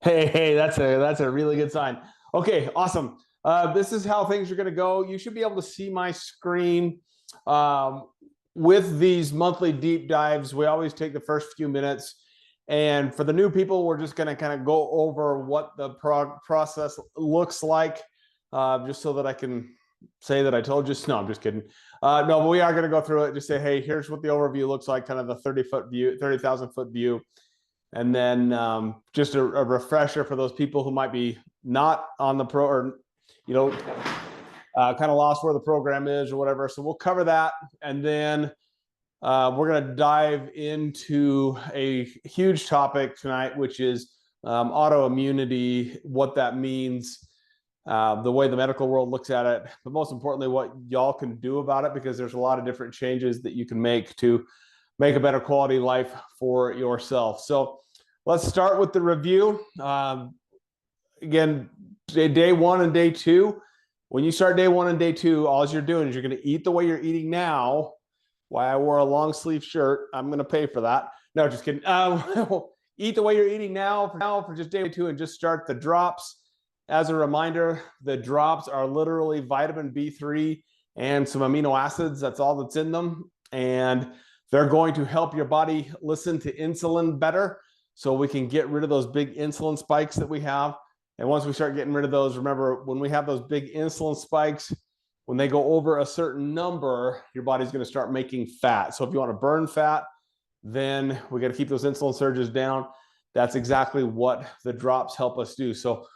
Hey, that's a really good sign. Okay, awesome. This is how things are going to go. You should be able to see my screen. Um, with these monthly deep dives, we always take the first few minutes. And for the new people, we're just going to kind of go over what the process looks like, just so that I can say that I told you. No, I'm just kidding. No, but we are going to go through it. Just say, hey, here's what the overview looks like, kind of the 30-foot view, 30,000-foot view. And then just a refresher for those people who might be not on the pro or, you know, kind of lost where the program is or whatever. So we'll cover that. And then we're going to dive into a huge topic tonight, which is autoimmunity, what that means, the way the medical world looks at it, but most importantly, what y'all can do about it, because there's a lot of different changes that you can make to make a better quality life for yourself. So let's start with the review. Again, day one and day two. When you start day one and day two, all you're doing is you're going to eat the way you're eating now. Why I wore a long sleeve shirt. I'm going to pay for that. No, just kidding. Eat the way you're eating now for just day two and just start the drops. As a reminder, the drops are literally vitamin B3 and some amino acids. That's all that's in them. And they're going to help your body listen to insulin better so we can get rid of those big insulin spikes that we have. And once we start getting rid of those, remember, when we have those big insulin spikes, when they go over a certain number, your body's going to start making fat. So if you want to burn fat, then we got to keep those insulin surges down. That's exactly what the drops help us do. So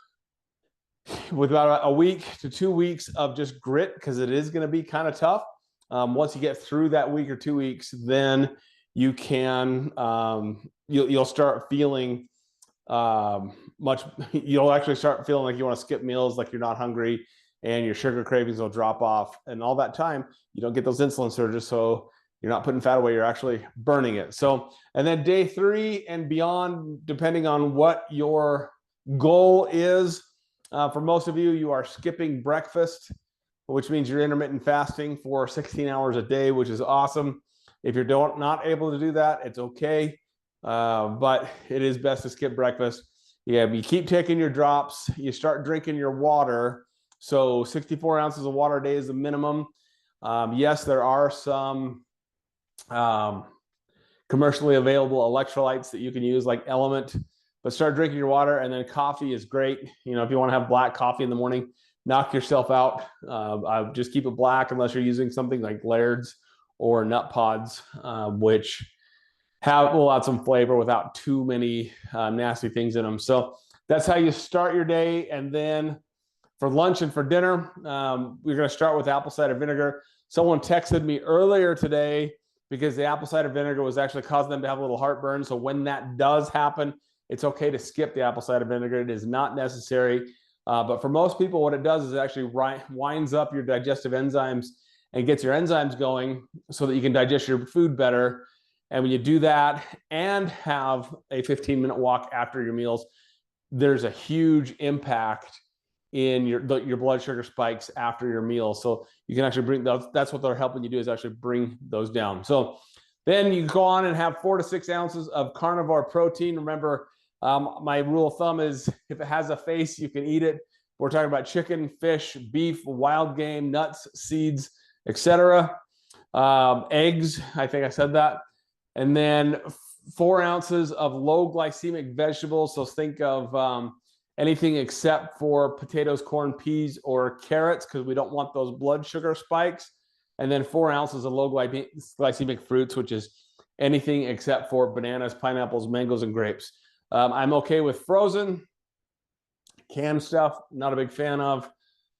with about a week to 2 weeks of just grit, because it is going to be kind of tough. Once you get through that week or 2 weeks, then you can you'll start feeling you'll actually start feeling like you want to skip meals, like you're not hungry, and your sugar cravings will drop off. And all that time, you don't get those insulin surges, so you're not putting fat away, you're actually burning it. So, and then day 3 and beyond, depending on what your goal is, for most of you, you are skipping breakfast, which means you're intermittent fasting for 16 hours a day, which is awesome. If you're not able to do that, it's okay. But it is best to skip breakfast. Yeah, you keep taking your drops. You start drinking your water. So 64 ounces of water a day is the minimum. Yes, there are some commercially available electrolytes that you can use, like Element, but start drinking your water. And then coffee is great. You know, if you want to have black coffee in the morning, knock yourself out. I just keep it black unless you're using something like Laird's or Nut Pods, which will add some flavor without too many nasty things in them. So that's how you start your day. And then for lunch and for dinner, we're going to start with apple cider vinegar. Someone texted me earlier today because the apple cider vinegar was actually causing them to have a little heartburn. So when that does happen, it's okay to skip the apple cider vinegar. It is not necessary. But for most people, what it does is it actually winds up your digestive enzymes and gets your enzymes going so that you can digest your food better. And when you do that and have a 15-minute walk after your meals, there's a huge impact in your blood sugar spikes after your meal. So you can actually bring those. That's what they're helping you do, is actually bring those down. So then you go on and have 4 to 6 ounces of carnivore protein. Remember, my rule of thumb is if it has a face, you can eat it. We're talking about chicken, fish, beef, wild game, nuts, seeds, etc. Eggs, I think I said that. And then 4 ounces of low glycemic vegetables. So think of anything except for potatoes, corn, peas, or carrots, because we don't want those blood sugar spikes. And then 4 ounces of low glycemic fruits, which is anything except for bananas, pineapples, mangoes, and grapes. I'm okay with frozen. Canned stuff, not a big fan of.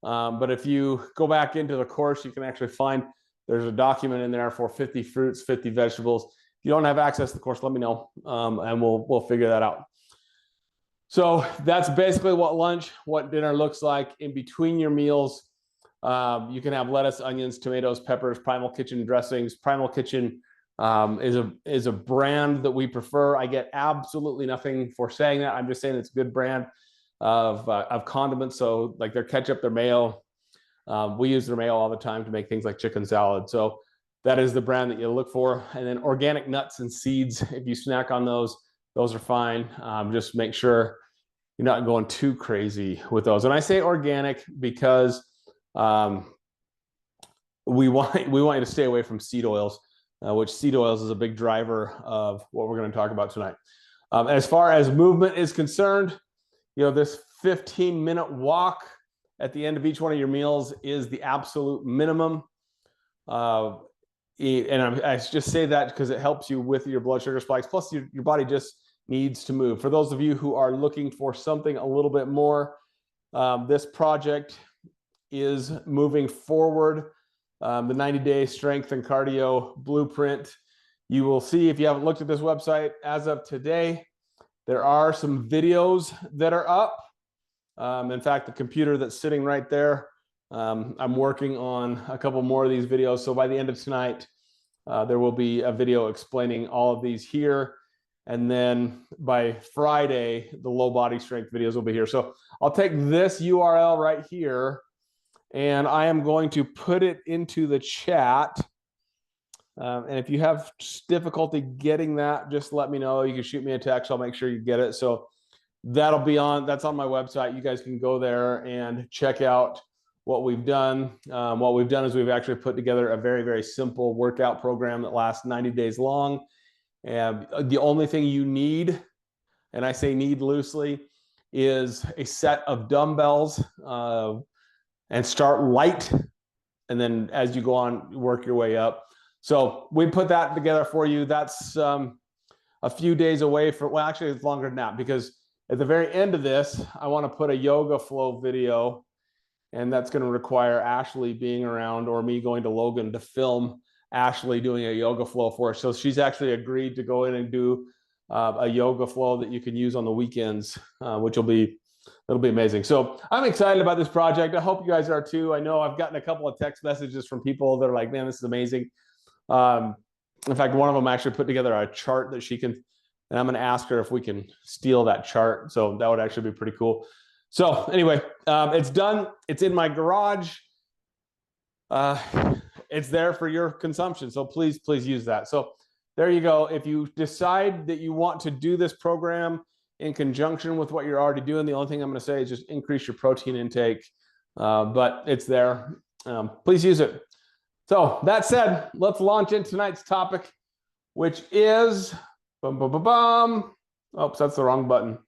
But if you go back into the course, you can actually find there's a document in there for 50 fruits, 50 vegetables. If you don't have access to the course, let me know, and we'll figure that out. So that's basically what lunch, what dinner looks like. In between your meals, you can have lettuce, onions, tomatoes, peppers, Primal Kitchen dressings. Primal Kitchen is a brand that we prefer. I get absolutely nothing for saying that. I'm just saying it's a good brand of condiments. So like their ketchup, their mayo, we use their mayo all the time to make things like chicken salad. So that is the brand that you look for. And then organic nuts and seeds, if you snack on those are fine. Just make sure you're not going too crazy with those. And I say organic because we want you to stay away from seed oils, which seed oils is a big driver of what we're going to talk about tonight. As far as movement is concerned, this 15-minute walk at the end of each one of your meals is the absolute minimum. And I just say that because it helps you with your blood sugar spikes. Plus, your body just needs to move. For those of you who are looking for something a little bit more, this project is moving forward. The 90-day strength and cardio blueprint. You will see, if you haven't looked at this website as of today, there are some videos that are up. In fact, the computer that's sitting right there, I'm working on a couple more of these videos. So by the end of tonight, there will be a video explaining all of these here. And then by Friday, the low body strength videos will be here. So I'll take this URL right here, and I am going to put it into the chat. And if you have difficulty getting that, just let me know. You can shoot me a text. I'll make sure you get it. So that's on my website. You guys can go there and check out what we've done. What we've done is we've actually put together a very, very simple workout program that lasts 90 days long. And the only thing you need, and I say need loosely, is a set of dumbbells, and start light. And then as you go on, work your way up. So we put that together for you. That's a few days away from, well, actually it's longer than that, because at the very end of this, I want to put a yoga flow video, and that's going to require Ashley being around, or me going to Logan to film Ashley doing a yoga flow for us. So she's actually agreed to go in and do a yoga flow that you can use on the weekends, which it'll be amazing. So I'm excited about this project. I hope you guys are too. I know I've gotten a couple of text messages from people that are like, man, this is amazing. In fact, one of them actually put together a chart that she can, and I'm going to ask her if we can steal that chart. So that would actually be pretty cool. So anyway, it's done. It's in my garage. It's there for your consumption. So please use that. So there you go. If you decide that you want to do this program in conjunction with what you're already doing, the only thing I'm going to say is just increase your protein intake. But it's there. Please use it. So that said, let's launch into tonight's topic, which is, oops, that's the wrong button.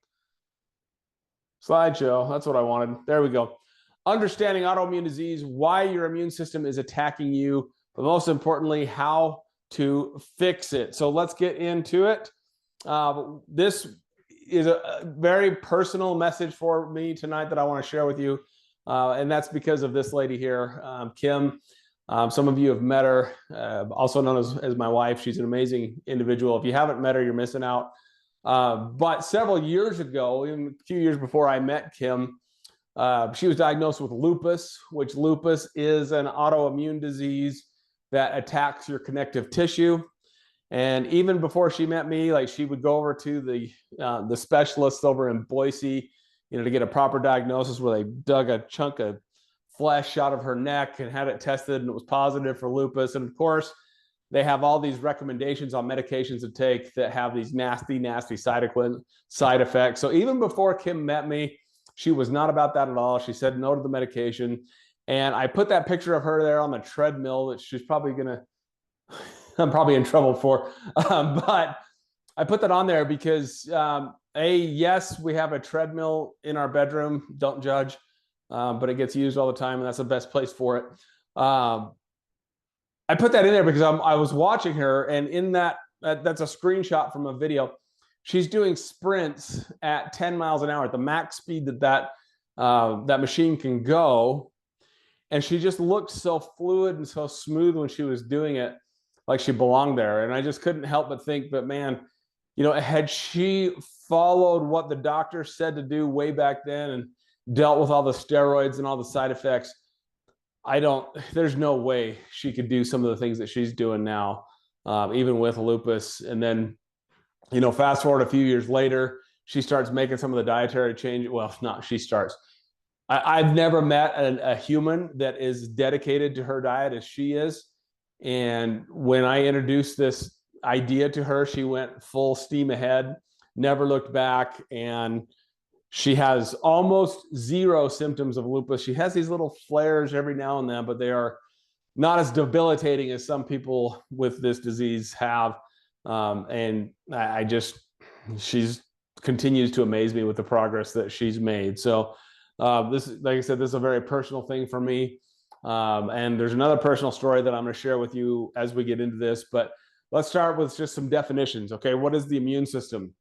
Slideshow, that's what I wanted. There we go. Understanding autoimmune disease, why your immune system is attacking you, but most importantly, how to fix it. So let's get into it. This is a very personal message for me tonight that I want to share with you. And that's because of this lady here, Kim. Some of you have met her, also known as my wife. She's an amazing individual. If you haven't met her, you're missing out. But several years ago, even a few years before I met Kim, she was diagnosed with lupus, which lupus is an autoimmune disease that attacks your connective tissue. And even before she met me, like, she would go over to the specialists over in Boise, to get a proper diagnosis, where they dug a chunk of flesh out of her neck and had it tested, and it was positive for lupus. And of course, they have all these recommendations on medications to take that have these nasty, nasty side effects. So even before Kim met me, she was not about that at all. She said no to the medication. And I put that picture of her there on the treadmill that she's probably I'm probably in trouble for. But I put that on there because, yes, we have a treadmill in our bedroom. Don't judge. But it gets used all the time, and that's the best place for it. I put that in there because I was watching her, and in that's a screenshot from a video. She's doing sprints at 10 miles an hour at the max speed that machine can go. And she just looked so fluid and so smooth when she was doing it, like she belonged there. And I just couldn't help but think, but man, had she followed what the doctor said to do way back then and dealt with all the steroids and all the side effects, there's no way she could do some of the things that she's doing now, even with lupus. And then, fast forward a few years later, she starts making some of the dietary changes. Well, not she starts. I've never met a human that is dedicated to her diet as she is. And when I introduced this idea to her, she went full steam ahead, never looked back. And She has almost zero symptoms of lupus. She has these little flares every now and then, but they are not as debilitating as some people with this disease have. And she's continues to amaze me with the progress that she's made. So this, like I said, this is a very personal thing for me. And there's another personal story that I'm going to share with you as we get into this, but let's start with just some definitions. Okay. What is the immune system?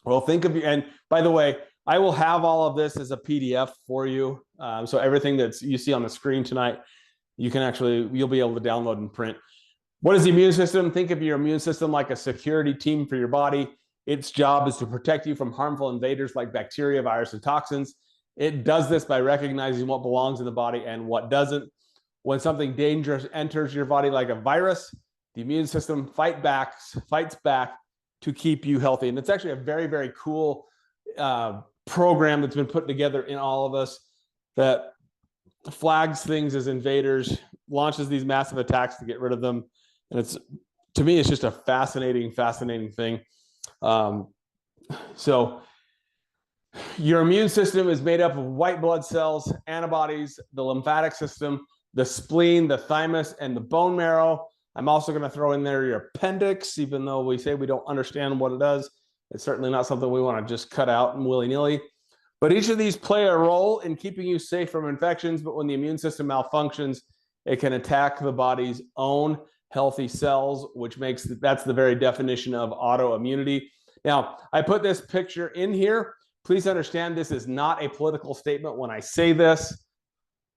Well, think of you, and by the way, I will have all of this as a PDF for you. So everything that you see on the screen tonight, you'll be able to download and print. What is the immune system? Think of your immune system like a security team for your body. Its job is to protect you from harmful invaders like bacteria, virus, and toxins. It does this by recognizing what belongs in the body and what doesn't. When something dangerous enters your body like a virus, the immune system fights back to keep you healthy. And it's actually a very, very cool program that's been put together in all of us that flags things as invaders, launches these massive attacks to get rid of them. And to me, it's just a fascinating thing. So your immune system is made up of white blood cells, antibodies, the lymphatic system, the spleen, the thymus, and the bone marrow. I'm also going to throw in there your appendix, even though we say we don't understand what it does. It's certainly not something we want to just cut out and willy-nilly. But each of these play a role in keeping you safe from infections. But when the immune system malfunctions, it can attack the body's own healthy cells, that's the very definition of autoimmunity. Now, I put this picture in here. Please understand this is not a political statement when I say this.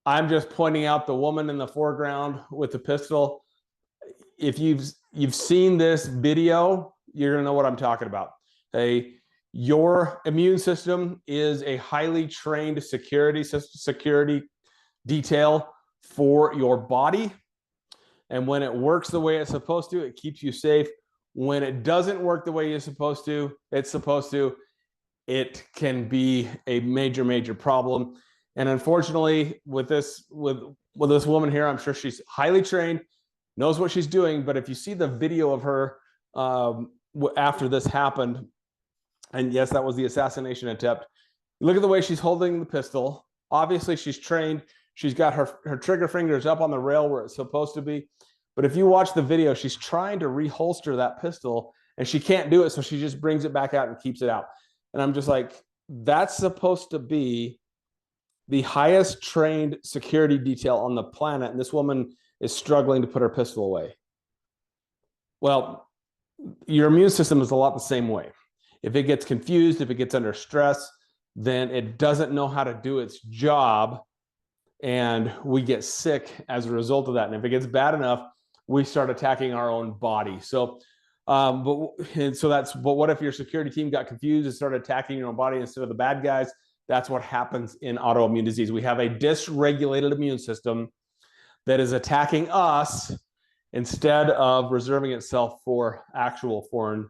I'm just pointing out the woman in the foreground with the pistol. If you've seen this video, you're going to know what I'm talking about. Your immune system is a highly trained security detail for your body. And when it works the way it's supposed to, it keeps you safe. When it doesn't work the way it's supposed to, it can be a major problem. And unfortunately, with this woman here, I'm sure she's highly trained, knows what she's doing. But if you see the video of her after this happened, and yes, that was the assassination attempt, look at the way she's holding the pistol. Obviously, she's trained. She's got her trigger fingers up on the rail where it's supposed to be. But if you watch the video, she's trying to reholster that pistol, and she can't do it, so she just brings it back out and keeps it out. And I'm just like, that's supposed to be the highest trained security detail on the planet, and this woman is struggling to put her pistol away. Well, your immune system is a lot the same way. If it gets confused, if it gets under stress, then it doesn't know how to do its job, and we get sick as a result of that. And if it gets bad enough, we start attacking our own body. So, but what if your security team got confused and started attacking your own body instead of the bad guys? That's what happens in autoimmune disease. We have a dysregulated immune system that is attacking us instead of reserving itself for actual foreign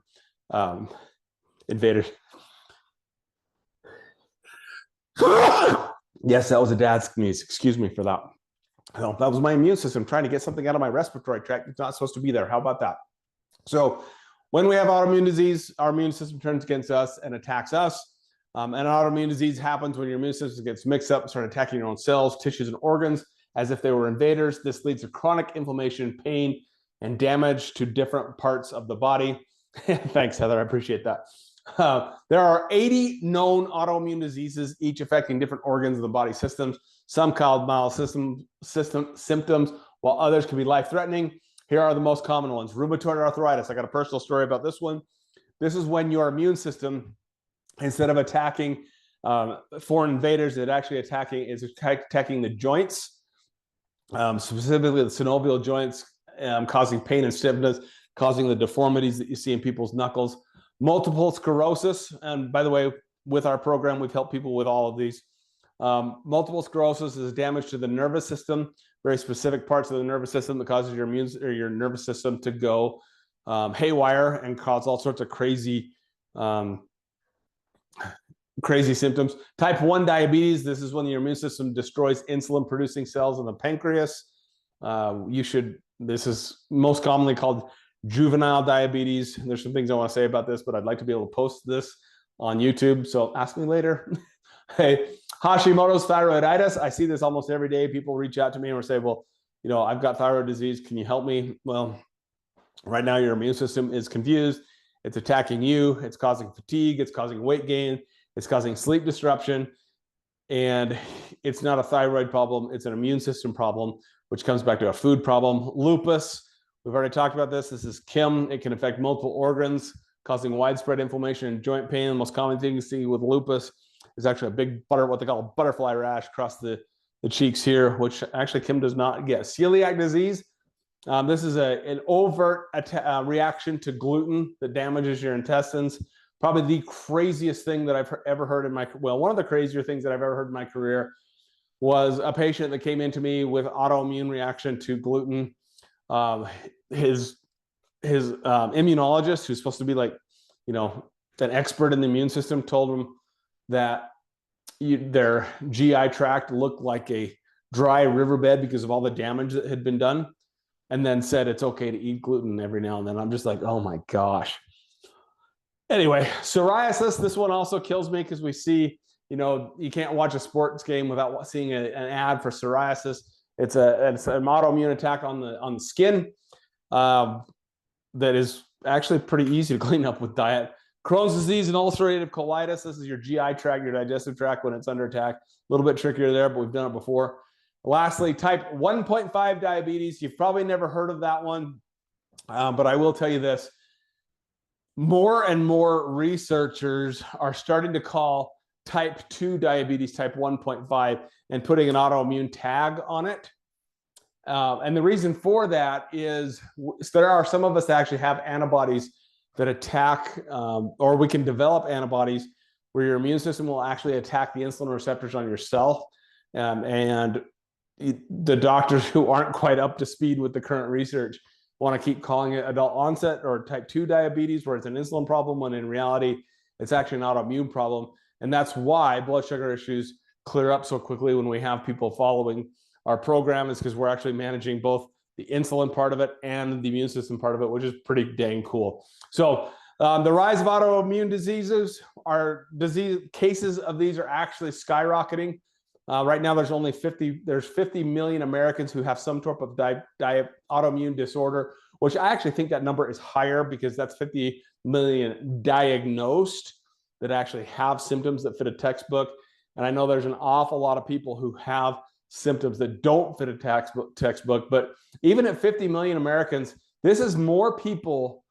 invaders. Yes, that was a dad sneeze. Excuse me for that. That was my immune system trying to get something out of my respiratory tract. It's not supposed to be there. How about that? So when we have autoimmune disease, our immune system turns against us and attacks us. And autoimmune disease happens when your immune system gets mixed up and start attacking your own cells, tissues, and organs as if they were invaders. This leads to chronic inflammation, pain, and damage to different parts of the body. Thanks, Heather. I appreciate that. There are 80 known autoimmune diseases, each affecting different organs of the body systems. Some called mild symptoms, while others can be life-threatening. Here are the most common ones. Rheumatoid arthritis. I got a personal story about this one. This is when your immune system, instead of attacking foreign invaders, is attacking the joints, specifically the synovial joints, causing pain and stiffness, causing the deformities that you see in people's knuckles. Multiple sclerosis, and by the way, with our program, we've helped people with all of these. Multiple sclerosis is damage to the nervous system, very specific parts of the nervous system that causes your nervous system to go haywire and cause all sorts of crazy symptoms. Type 1 diabetes, this is when your immune system destroys insulin-producing cells in the pancreas. This is most commonly called juvenile diabetes. There's some things I want to say about this, but I'd like to be able to post this on YouTube. So ask me later. Hey, Hashimoto's thyroiditis. I see this almost every day. People reach out to me and say, well, you know, I've got thyroid disease. Can you help me? Well, right now your immune system is confused. It's attacking you. It's causing fatigue. It's causing weight gain. It's causing sleep disruption. And it's not a thyroid problem. It's an immune system problem, which comes back to a food problem. Lupus, we've already talked about this. This is KIM. It can affect multiple organs, causing widespread inflammation and joint pain. The most common thing you see with lupus is actually a big what they call a butterfly rash across the cheeks here, which actually KIM does not get. Celiac disease. This is an overt reaction to gluten that damages your intestines. Probably the craziest thing that I've ever heard in my, well, one of the crazier things that I've ever heard in my career was a patient that came into me with autoimmune reaction to gluten. His immunologist, who's supposed to be like, you know, an expert in the immune system, told him that their GI tract looked like a dry riverbed because of all the damage that had been done, and then said it's okay to eat gluten every now and then. I'm just like, oh my gosh. Anyway, psoriasis, this one also kills me because we see, you know, you can't watch a sports game without seeing an ad for psoriasis. It's an autoimmune attack on the skin that is actually pretty easy to clean up with diet. Crohn's disease and ulcerative colitis. This is your GI tract, your digestive tract when it's under attack. A little bit trickier there, but we've done it before. Lastly, type 1.5 diabetes. You've probably never heard of that one, but I will tell you this. More and more researchers are starting to call type 2 diabetes type 1.5 and putting an autoimmune tag on it. And the reason for that is there are some of us that actually have antibodies that attack, or we can develop antibodies where your immune system will actually attack the insulin receptors on your cell. And the doctors who aren't quite up to speed with the current research want to keep calling it adult onset or type 2 diabetes, where it's an insulin problem, when in reality, it's actually an autoimmune problem. And that's why blood sugar issues clear up so quickly when we have people following our program, is because we're actually managing both the insulin part of it and the immune system part of it, which is pretty dang cool. So the rise of autoimmune diseases, cases of these are actually skyrocketing. Right now, there's 50 million Americans who have some type of autoimmune disorder, which I actually think that number is higher because that's 50 million diagnosed that actually have symptoms that fit a textbook. And I know there's an awful lot of people who have symptoms that don't fit a textbook, but even at 50 million Americans, this is more people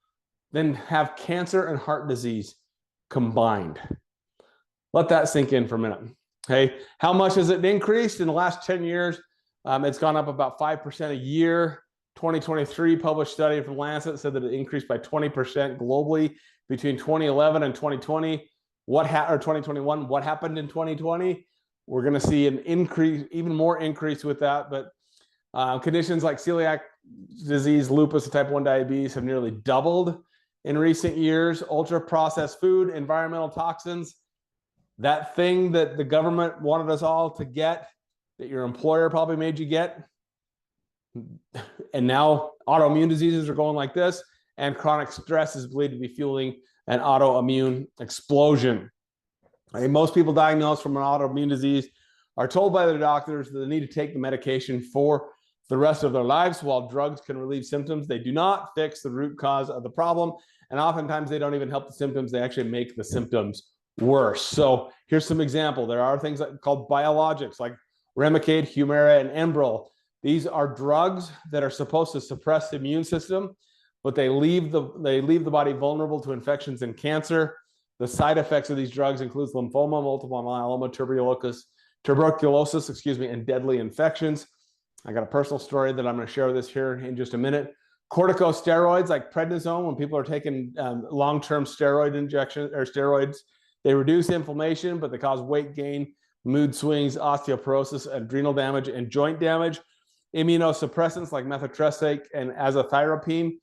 than have cancer and heart disease combined. Let that sink in for a minute. Okay, how much has it increased in the last 10 years? It's gone up about 5% a year. 2023 published study from Lancet said that it increased by 20% globally between 2011 and 2020. Or 2021? What happened in 2020? We're going to see an increase, even more increase with that. But conditions like celiac disease, lupus, and type 1 diabetes have nearly doubled in recent years. Ultra processed food, environmental toxins, that thing that the government wanted us all to get, that your employer probably made you get. And now autoimmune diseases are going like this, and chronic stress is believed to be fueling an autoimmune explosion. Most people diagnosed from an autoimmune disease are told by their doctors that they need to take the medication for the rest of their lives. While drugs can relieve symptoms, they do not fix the root cause of the problem. And oftentimes they don't even help the symptoms. They actually make the symptoms worse. So here's some example. There are things called biologics like Remicade, Humira, and Enbrel. These are drugs that are supposed to suppress the immune system, but they leave the body vulnerable to infections and cancer. The side effects of these drugs includes lymphoma, multiple myeloma, tuberculosis, and deadly infections. I got a personal story that I'm going to share with us here in just a minute. Corticosteroids like prednisone, when people are taking long-term steroid injections or steroids, they reduce inflammation, but they cause weight gain, mood swings, osteoporosis, adrenal damage, and joint damage. Immunosuppressants like methotrexate and azathioprine,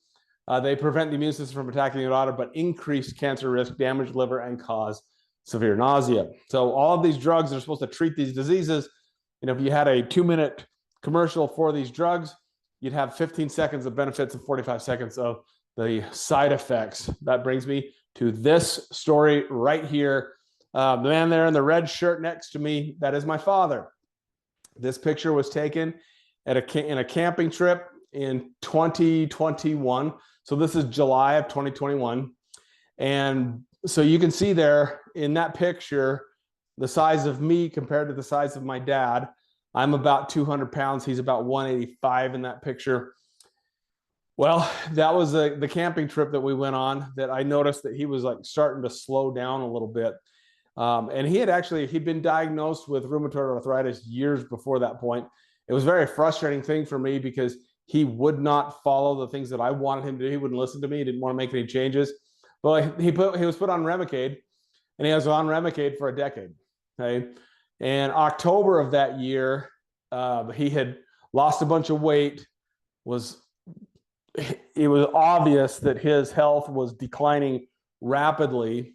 they prevent the immune system from attacking the daughter, but increase cancer risk, damage liver, and cause severe nausea. So all of these drugs are supposed to treat these diseases. And if you had a 2-minute commercial for these drugs, you'd have 15 seconds of benefits and 45 seconds of the side effects. That brings me to this story right here. The man there in the red shirt next to me, that is my father. This picture was taken in a camping trip in 2021. So this is July of 2021. And so you can see there in that picture, the size of me compared to the size of my dad. I'm about 200 pounds. He's about 185 in that picture. Well, that was the camping trip that we went on that I noticed that he was like starting to slow down a little bit. And he'd been diagnosed with rheumatoid arthritis years before that point. It was a very frustrating thing for me because he would not follow the things that I wanted him to do. He wouldn't listen to me. He didn't want to make any changes. But he was put on Remicade, and he was on Remicade for a decade. Okay. And October of that year, he had lost a bunch of weight. It was obvious that his health was declining rapidly.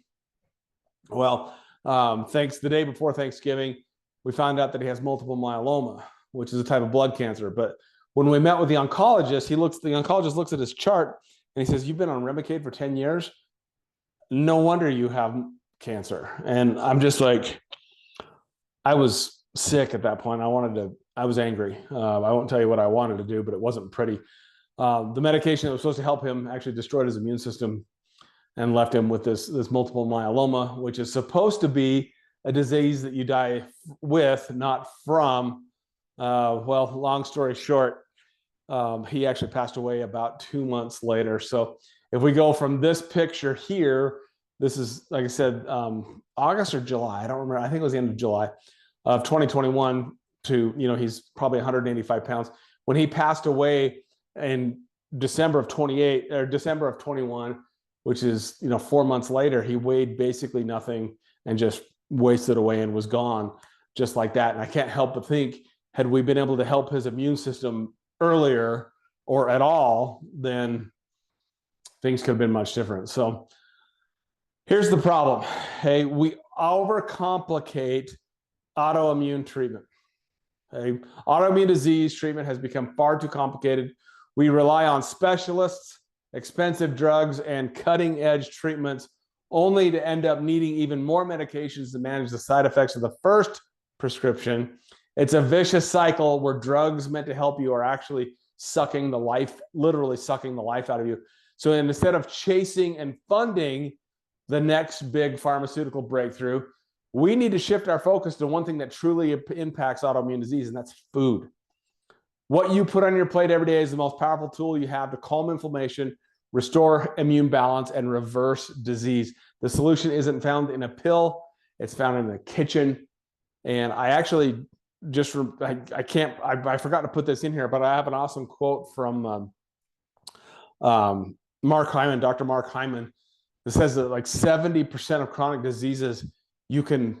Well, the day before Thanksgiving, we found out that he has multiple myeloma, which is a type of blood cancer. But when we met with the oncologist, the oncologist looks at his chart and he says, "You've been on Remicade for 10 years. No wonder you have cancer." And I'm just like, I was sick at that point. I was angry. I won't tell you what I wanted to do, but it wasn't pretty. The medication that was supposed to help him actually destroyed his immune system and left him with this multiple myeloma, which is supposed to be a disease that you die with, not from. Well, long story short, he actually passed away about 2 months later. So if we go from this picture here, this is, like I said, August or July, I don't remember. I think it was the end of July of 2021 to, he's probably 185 pounds. When he passed away in December of 21, which is, 4 months later, he weighed basically nothing and just wasted away and was gone just like that. And I can't help but think, had we been able to help his immune system earlier or at all, then things could have been much different. So here's the problem. Hey, we overcomplicate autoimmune treatment. Okay? Autoimmune disease treatment has become far too complicated. We rely on specialists, expensive drugs, and cutting-edge treatments only to end up needing even more medications to manage the side effects of the first prescription. It's a vicious cycle where drugs meant to help you are actually literally sucking the life out of you. So instead of chasing and funding the next big pharmaceutical breakthrough, we need to shift our focus to one thing that truly impacts autoimmune disease, and that's food. What you put on your plate every day is the most powerful tool you have to calm inflammation, restore immune balance, and reverse disease. The solution isn't found in a pill. It's found in the kitchen. And I actually I forgot to put this in here, but I have an awesome quote from Mark Hyman, Dr. Mark Hyman, that says that like 70% of chronic diseases people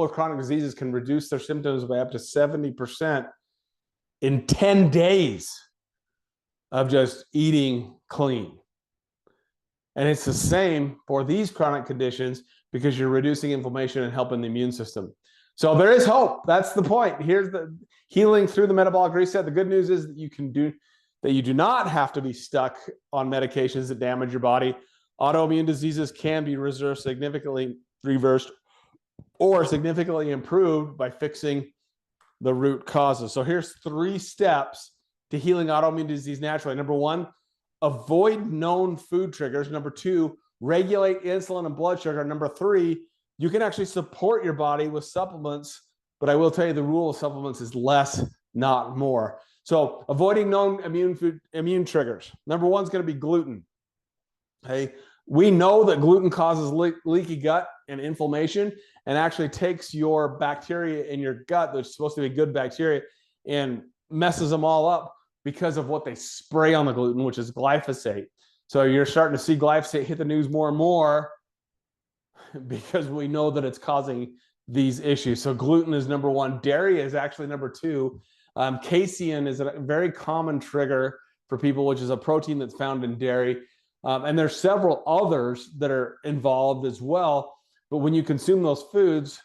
with chronic diseases can reduce their symptoms by up to 70% in 10 days of just eating clean. And it's the same for these chronic conditions because you're reducing inflammation and helping the immune system. So there is hope. That's the point. Here's the healing through the metabolic reset. The good news is that you do not have to be stuck on medications that damage your body. Autoimmune diseases can be significantly reversed or significantly improved by fixing the root causes. So here's 3 steps to healing autoimmune disease naturally. Number 1, avoid known food triggers. Number 2, regulate insulin and blood sugar. Number 3, you can actually support your body with supplements, but I will tell you the rule of supplements is less, not more. So avoiding known immune triggers. Number 1 is going to be gluten. Okay. We know that gluten causes leaky gut and inflammation and actually takes your bacteria in your gut, that's supposed to be good bacteria, and messes them all up because of what they spray on the gluten, which is glyphosate. So you're starting to see glyphosate hit the news more and more because we know that it's causing these issues. So gluten is number 1. Dairy is actually number 2. Casein is a very common trigger for people, which is a protein that's found in dairy. And there's several others that are involved as well. But when you consume those foods,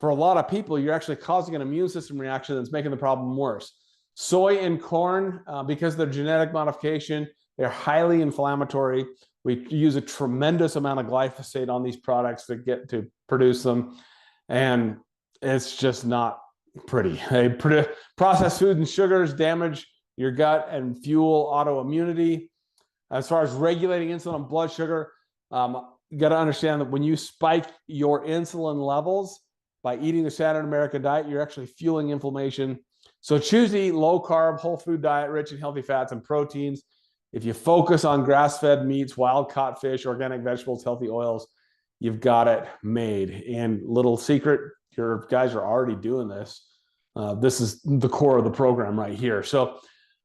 for a lot of people, you're actually causing an immune system reaction that's making the problem worse. Soy and corn, because they're genetic modification, they're highly inflammatory. We use a tremendous amount of glyphosate on these products to get to produce them. And it's just not pretty. Processed foods and sugars damage your gut and fuel autoimmunity. As far as regulating insulin and blood sugar, you got to understand that when you spike your insulin levels by eating the standard American diet, you're actually fueling inflammation. So choose to eat low carb, whole food diet, rich in healthy fats and proteins. If you focus on grass-fed meats, wild caught fish, organic vegetables, healthy oils, you've got it made. And little secret, your guys are already doing this. This is the core of the program right here. So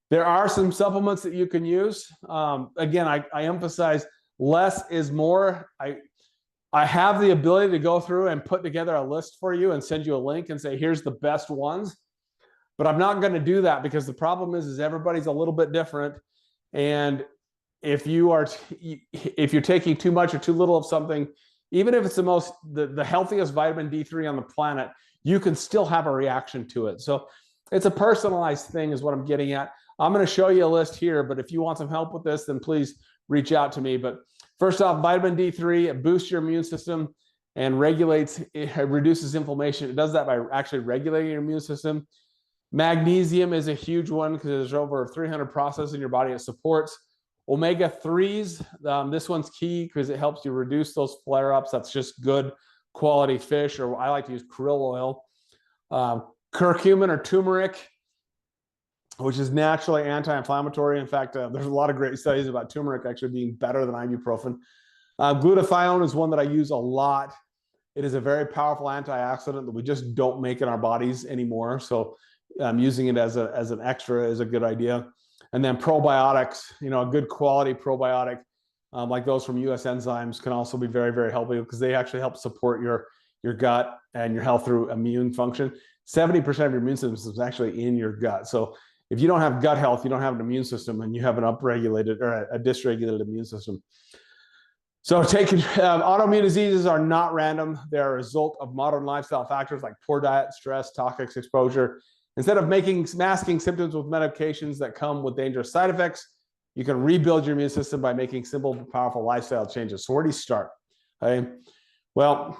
there are some supplements that you can use. Again, I emphasize less is more. I have the ability to go through and put together a list for you and send you a link and say, here's the best ones. But I'm not going to do that because the problem is everybody's a little bit different. And if you're taking too much or too little of something, even if it's the healthiest vitamin D3 on the planet, you can still have a reaction to it. So it's a personalized thing is what I'm getting at. I'm going to show you a list here, but if you want some help with this, then please reach out to me. But first off, vitamin D3, it boosts your immune system and reduces inflammation. It does that by actually regulating your immune system. Magnesium is a huge one because there's over 300 processes in your body it supports. Omega-3s, this one's key because it helps you reduce those flare-ups. That's just good quality fish, or I like to use krill oil. Curcumin or turmeric, which is naturally anti-inflammatory. In fact, there's a lot of great studies about turmeric actually being better than ibuprofen. Glutathione is one that I use a lot. It is a very powerful antioxidant that we just don't make in our bodies anymore. So using it as an extra is a good idea. And then probiotics, a good quality probiotic like those from US Enzymes can also be very, very helpful because they actually help support your gut and your health through immune function. 70% of your immune system is actually in your gut. So if you don't have gut health, you don't have an immune system, and you have an upregulated or a dysregulated immune system. So autoimmune diseases are not random. They're a result of modern lifestyle factors like poor diet, stress, toxic exposure. Instead of masking symptoms with medications that come with dangerous side effects, you can rebuild your immune system by making simple but powerful lifestyle changes. So where do you start? Okay. Well,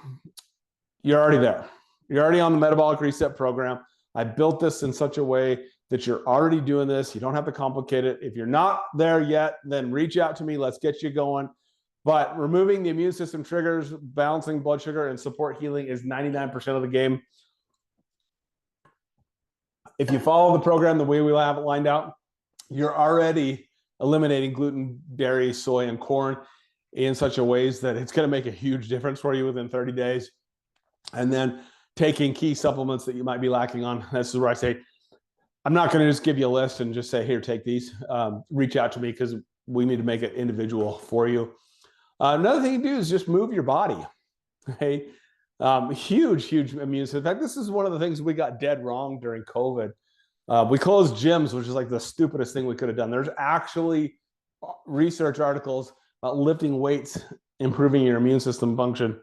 you're already there. You're already on the Metabolic Reset Program. I built this in such a way that you're already doing this. You don't have to complicate it. If you're not there yet, then reach out to me. Let's get you going. But removing the immune system triggers, balancing blood sugar, and support healing is 99% of the game. If you follow the program the way we have it lined out, you're already eliminating gluten, dairy, soy, and corn in such a ways that it's going to make a huge difference for you within 30 days. And then taking key supplements that you might be lacking on. This is where I say, I'm not going to just give you a list and just say, here, take these. Reach out to me because we need to make it individual for you. Another thing you do is just move your body. Okay. Huge immune system. In fact, this is one of the things we got dead wrong during COVID. We closed gyms, which is like the stupidest thing we could have done. There's actually research articles about lifting weights, improving your immune system function.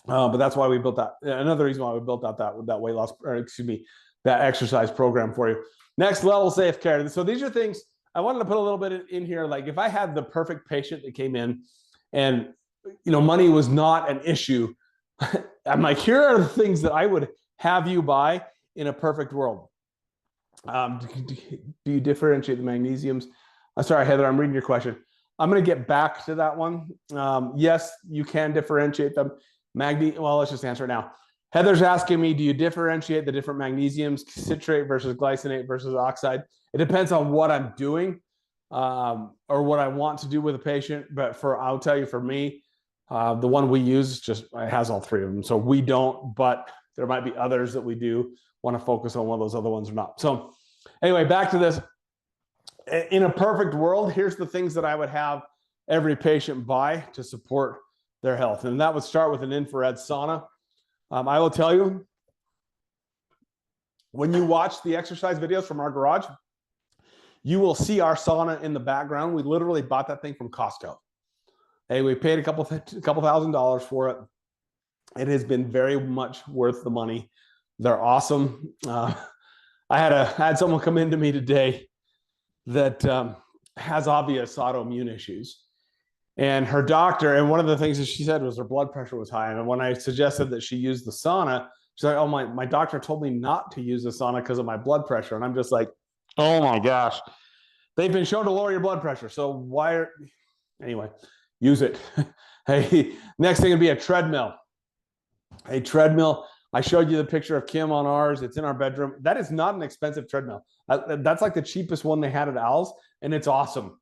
But that's why we built that. Another reason why we built out that weight loss, or excuse me, that exercise program for you. Next level, safe care. So these are things I wanted to put a little bit in here. Like if I had the perfect patient that came in and, money was not an issue, I'm like, here are the things that I would have you buy in a perfect world. Do you differentiate the magnesiums? Sorry, Heather, I'm reading your question. I'm going to get back to that one. Yes, you can differentiate them. Well, let's just answer it now. Heather's asking me, do you differentiate the different magnesiums, citrate versus glycinate versus oxide? It depends on what I'm doing or what I want to do with a patient. But I'll tell you, for me, the one we use it has all three of them. So we don't, but there might be others that we do want to focus on one of those other ones or not. So anyway, back to this. In a perfect world, here's the things that I would have every patient buy to support their health. And that would start with an infrared sauna. I will tell you, when you watch the exercise videos from our garage, you will see our sauna in the background. We literally bought that thing from Costco. Hey, we paid a couple $1,000s for it. It has been very much worth the money. They're awesome. I had someone come into me today that has obvious autoimmune issues. And her doctor, and one of the things that she said was her blood pressure was high. And when I suggested that she use the sauna, she's like, oh, my doctor told me not to use the sauna because of my blood pressure. And I'm just like, oh my gosh, they've been shown to lower your blood pressure. So anyway, use it. Hey, next thing would be a treadmill. A treadmill. I showed you the picture of Kim on ours. It's in our bedroom. That is not an expensive treadmill. That's like the cheapest one they had at Al's, and it's awesome,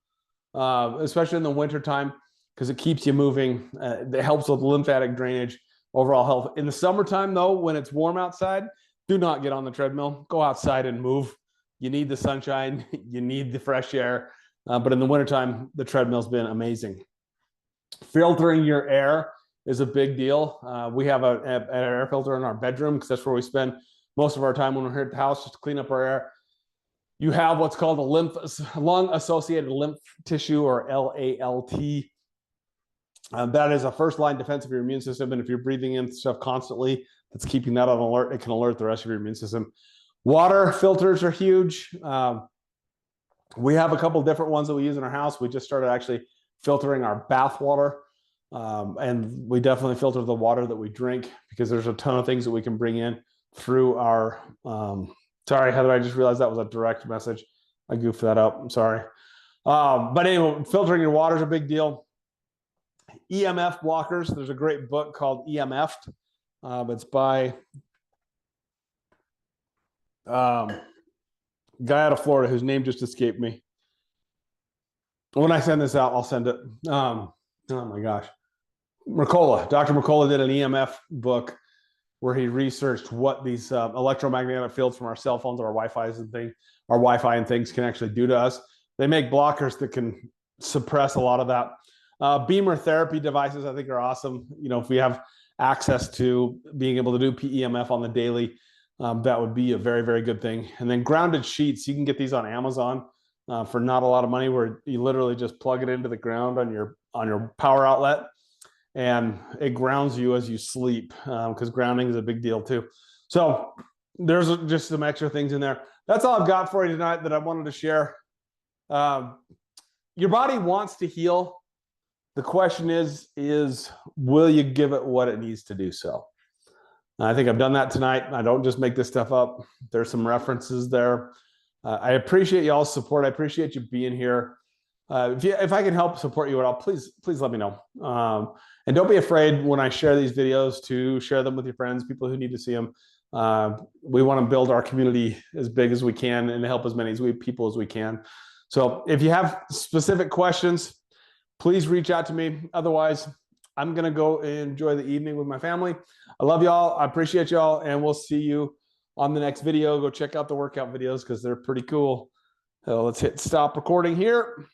especially in the wintertime, because it keeps you moving. It helps with lymphatic drainage, overall health. In the summertime, though, when it's warm outside, do not get on the treadmill. Go outside and move. You need the sunshine. You need the fresh air. But in the wintertime, the treadmill's been amazing. Filtering your air is a big deal. We have an air filter in our bedroom because that's where we spend most of our time when we're here at the house, just to clean up our air. You have what's called a lung-associated lymph tissue, or LALT. That is a first-line defense of your immune system, and if you're breathing in stuff constantly, that's keeping that on alert. It can alert the rest of your immune system. Water filters are huge. We have a couple different ones that we use in our house. We just started actually filtering our bath water. And we definitely filter the water that we drink, because there's a ton of things that we can bring in through our, sorry, Heather, I just realized that was a direct message. I goofed that up. I'm sorry. But anyway, filtering your water is a big deal. EMF blockers. There's a great book called EMF'd. It's by guy out of Florida whose name just escaped me. When I send this out, I'll send it. Oh my gosh. Mercola. Dr. Mercola did an EMF book where he researched what these electromagnetic fields from our cell phones, our Wi-Fi and things can actually do to us. They make blockers that can suppress a lot of that. Beamer therapy devices, I think, are awesome. You know, if we have access to being able to do PEMF on the daily, that would be a very, very good thing. And then grounded sheets, you can get these on Amazon for not a lot of money, where you literally just plug it into the ground on your power outlet, and it grounds you as you sleep, because grounding is a big deal too. So there's just some extra things in there. That's all I've got for you tonight that I wanted to share. Your body wants to heal. The question is will you give it what it needs to do so? I think I've done that tonight. I don't just make this stuff up. There's some references there. I appreciate y'all's support. I appreciate you being here. If I can help support you at all, please let me know. And don't be afraid when I share these videos to share them with your friends, people who need to see them. We want to build our community as big as we can and help as many people as we can. So if you have specific questions, please reach out to me. Otherwise, I'm going to go enjoy the evening with my family. I love y'all. I appreciate y'all. And we'll see you on the next video. Go check out the workout videos because they're pretty cool. So let's hit stop recording here.